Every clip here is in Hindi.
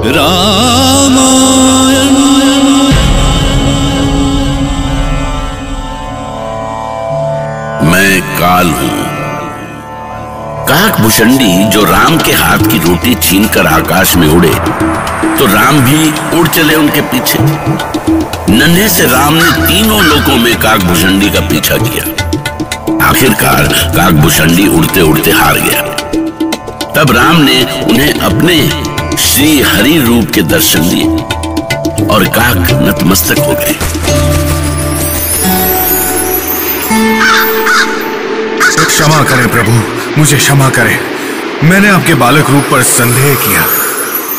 रामायण। मैं काल हूं, काकभूषणी जो राम के हाथ की रोटी छीनकर आकाश में उड़े तो राम भी उड़ चले उनके पीछे। नन्हे से राम ने तीनों लोकों में काकभूषणी का पीछा किया। आखिरकार काकभूषणी उड़ते उड़ते हार गया। तब राम ने उन्हें अपने श्री हरि रूप के दर्शन दिए और काक नतमस्तक हो गए। क्षमा करें प्रभु, मुझे क्षमा करें, मैंने आपके बालक रूप पर संदेह किया।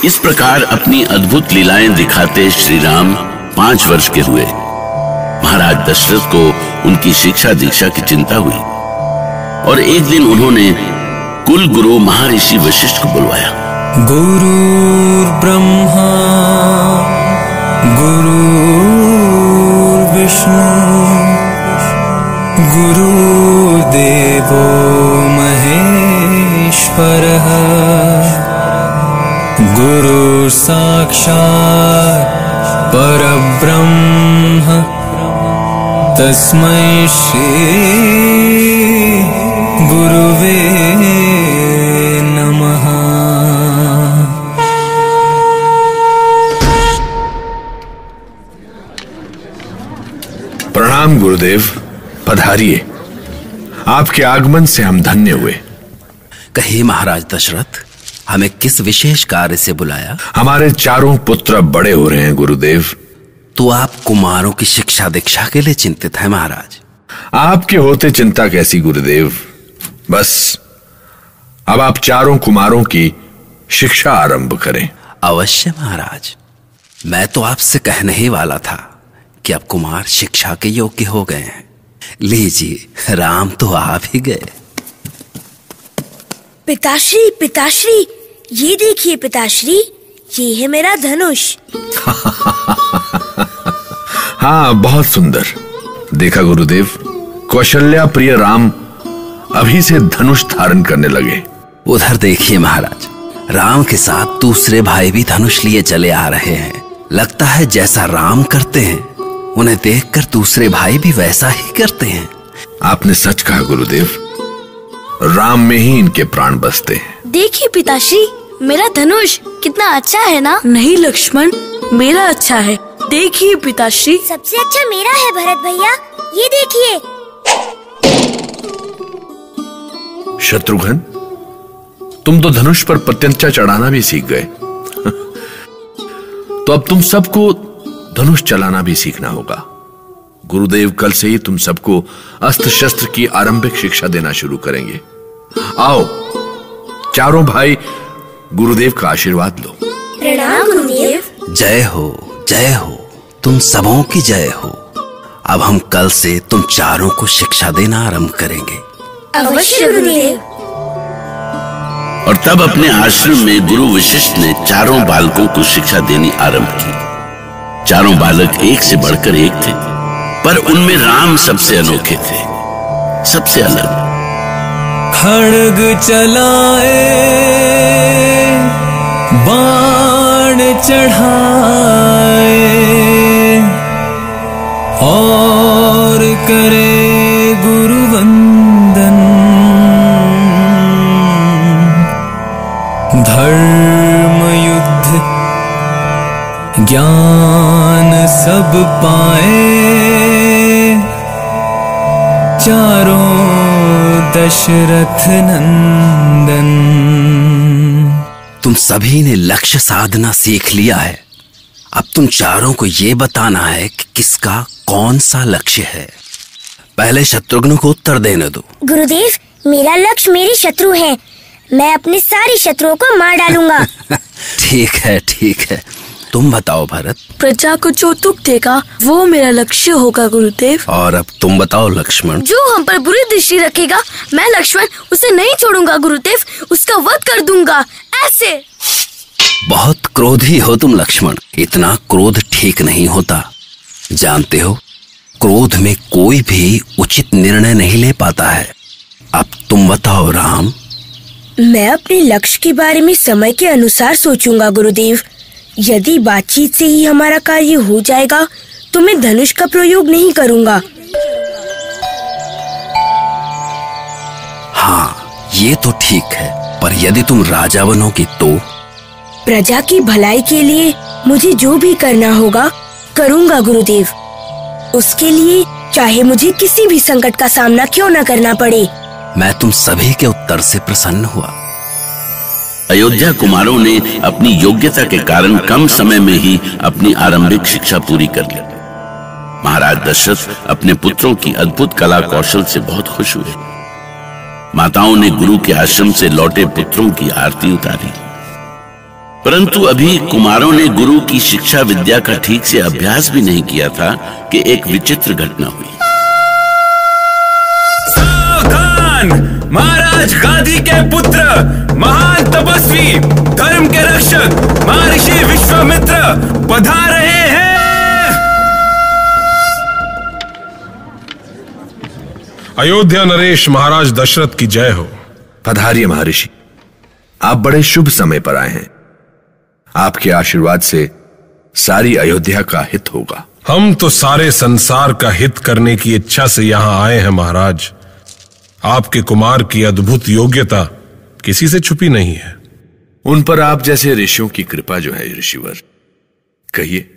इस प्रकार अपनी अद्भुत लीलाएं दिखाते श्री राम 5 वर्ष के हुए। महाराज दशरथ को उनकी शिक्षा दीक्षा की चिंता हुई और एक दिन उन्होंने कुल गुरु महर्षि वशिष्ठ को बुलवाया। गुरुर्ब्रह्मा गुरुर्विष्णु गुरुदेवो महेश्वरः गुरुः साक्षात् परब्रह्म तस्मै श्री गुरुवे नमः। प्रणाम गुरुदेव, पधारिए। आपके आगमन से हम धन्य हुए। कहिए महाराज दशरथ, हमें किस विशेष कार्य से बुलाया? हमारे चारों पुत्र बड़े हो रहे हैं गुरुदेव। तो आप कुमारों की शिक्षा दीक्षा के लिए चिंतित हैं महाराज? आपके होते चिंता कैसी गुरुदेव, बस अब आप चारों कुमारों की शिक्षा आरंभ करें। अवश्य महाराज, मैं तो आपसे कहने ही वाला था कि अब कुमार शिक्षा के योग्य हो गए हैं। लीजिए, राम तो आ भी गए। पिताश्री, पिताश्री, ये देखिए पिताश्री, ये है मेरा धनुष। हाँ, बहुत सुंदर। देखा गुरुदेव, कौशल्या प्रिय राम अभी से धनुष धारण करने लगे। उधर देखिए महाराज, राम के साथ दूसरे भाई भी धनुष लिए चले आ रहे हैं। लगता है जैसा राम करते हैं उन्हें देखकर दूसरे भाई भी वैसा ही करते हैं। आपने सच कहा गुरुदेव, राम में ही इनके प्राण बसते हैं। देखिए पिताश्री, मेरा धनुष कितना अच्छा है ना? नहीं लक्ष्मण, मेरा अच्छा है। देखिए पिताश्री, सबसे अच्छा मेरा है भरत भैया, ये देखिए। शत्रुघ्न, तुम तो धनुष पर प्रत्यंचा चढ़ाना भी सीख गए। तो अब तुम सबको धनुष चलाना भी सीखना होगा। गुरुदेव कल से ही तुम सबको अस्त्र शस्त्र की आरंभिक शिक्षा देना शुरू करेंगे। आओ चारों भाई, गुरुदेव का आशीर्वाद लो। प्रणाम गुरुदेव। जय हो, जय हो, तुम सबों की जय हो। अब हम कल से तुम चारों को शिक्षा देना आरंभ करेंगे। अवश्य गुरुदेव। और तब अपने आश्रम में गुरु वशिष्ठ ने चारों बालकों को शिक्षा देनी आरंभ की। चारों बालक एक से बढ़कर एक थे, पर उनमें राम सबसे अनोखे थे, सबसे अलग। खड्ग चलाए, बाण चढ़ाए और करे गुरुवंदन। धर्म युद्ध ज्ञान सब पाए, चारों दशरथ नंदन। तुम सभी ने लक्ष्य साधना सीख लिया है। अब तुम चारों को ये बताना है कि किसका कौन सा लक्ष्य है। पहले शत्रुघ्न को उत्तर देने दो। गुरुदेव, मेरा लक्ष्य मेरे शत्रु हैं। मैं अपने सारे शत्रुओं को मार डालूंगा। ठीक है, ठीक है। तुम बताओ भरत। प्रजा को जो दुख देगा वो मेरा लक्ष्य होगा गुरुदेव। और अब तुम बताओ लक्ष्मण। जो हम पर बुरी दृष्टि रखेगा, मैं लक्ष्मण उसे नहीं छोड़ूंगा गुरुदेव, उसका वध कर दूंगा। ऐसे। बहुत क्रोधी हो तुम लक्ष्मण। इतना क्रोध ठीक नहीं होता। जानते हो, क्रोध में कोई भी उचित निर्णय नहीं ले पाता है। अब तुम बताओ राम। मैं अपने लक्ष्य के बारे में समय के अनुसार सोचूंगा गुरुदेव। यदि बातचीत से ही हमारा कार्य हो जाएगा तो मैं धनुष का प्रयोग नहीं करूँगा। हाँ, ये तो ठीक है, पर यदि तुम राजा बनोगी तो? प्रजा की भलाई के लिए मुझे जो भी करना होगा करूँगा गुरुदेव। उसके लिए चाहे मुझे किसी भी संकट का सामना क्यों न करना पड़े। मैं तुम सभी के उत्तर से प्रसन्न हुआ। अयोध्या कुमारों ने अपनी योग्यता के कारण कम समय में ही अपनी आरंभिक शिक्षा पूरी कर ली। महाराज दशरथ अपने पुत्रों की अद्भुत कला कौशल से बहुत खुश हुए। माताओं ने गुरु के आश्रम से लौटे पुत्रों की आरती उतारी। परंतु अभी कुमारों ने गुरु की शिक्षा विद्या का ठीक से अभ्यास भी नहीं किया था कि एक विचित्र घटना हुई। सावधान! महाराज गादी के पुत्र, महान तपस्वी, धर्म के रक्षक महर्षि विश्वामित्र पधार रहे हैं। अयोध्या नरेश महाराज दशरथ की जय हो। पधारिए महर्षि, आप बड़े शुभ समय पर आए हैं। आपके आशीर्वाद से सारी अयोध्या का हित होगा। हम तो सारे संसार का हित करने की इच्छा से यहां आए हैं महाराज। आपके कुमार की अद्भुत योग्यता किसी से छुपी नहीं है। उन पर आप जैसे ऋषियों की कृपा जो है ऋषिवर। कहिए,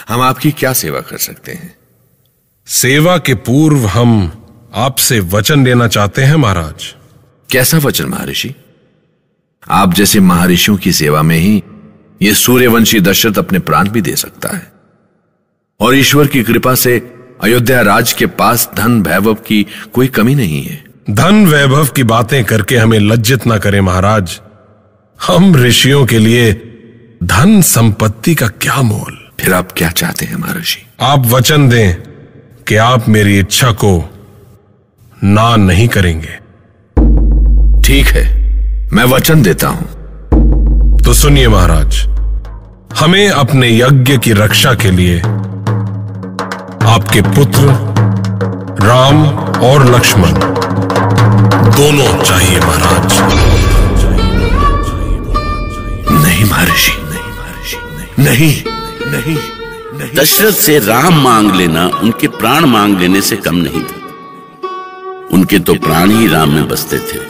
हम आपकी क्या सेवा कर सकते हैं? सेवा के पूर्व हम आपसे वचन लेना चाहते हैं महाराज। कैसा वचन महर्षि? आप जैसे महर्षियों की सेवा में ही ये सूर्यवंशी दशरथ अपने प्राण भी दे सकता है। और ईश्वर की कृपा से अयोध्या राज के पास धन वैभव की कोई कमी नहीं है। धन वैभव की बातें करके हमें लज्जित ना करें महाराज। हम ऋषियों के लिए धन संपत्ति का क्या मोल। फिर आप क्या चाहते हैं महर्षि? आप वचन दें कि आप मेरी इच्छा को ना नहीं करेंगे। ठीक है, मैं वचन देता हूं। तो सुनिए महाराज, हमें अपने यज्ञ की रक्षा के लिए आपके पुत्र राम और लक्ष्मण दोनों चाहिए महाराज। नहीं महर्षि, नहीं, नहीं, नहीं। दशरथ से राम मांग लेना उनके प्राण मांग लेने से कम नहीं था। उनके तो प्राण ही राम में बसते थे।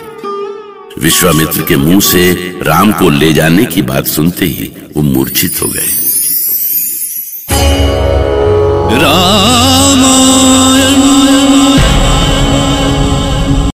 विश्वामित्र के मुंह से राम को ले जाने की बात सुनते ही वो मूर्छित हो गए। राम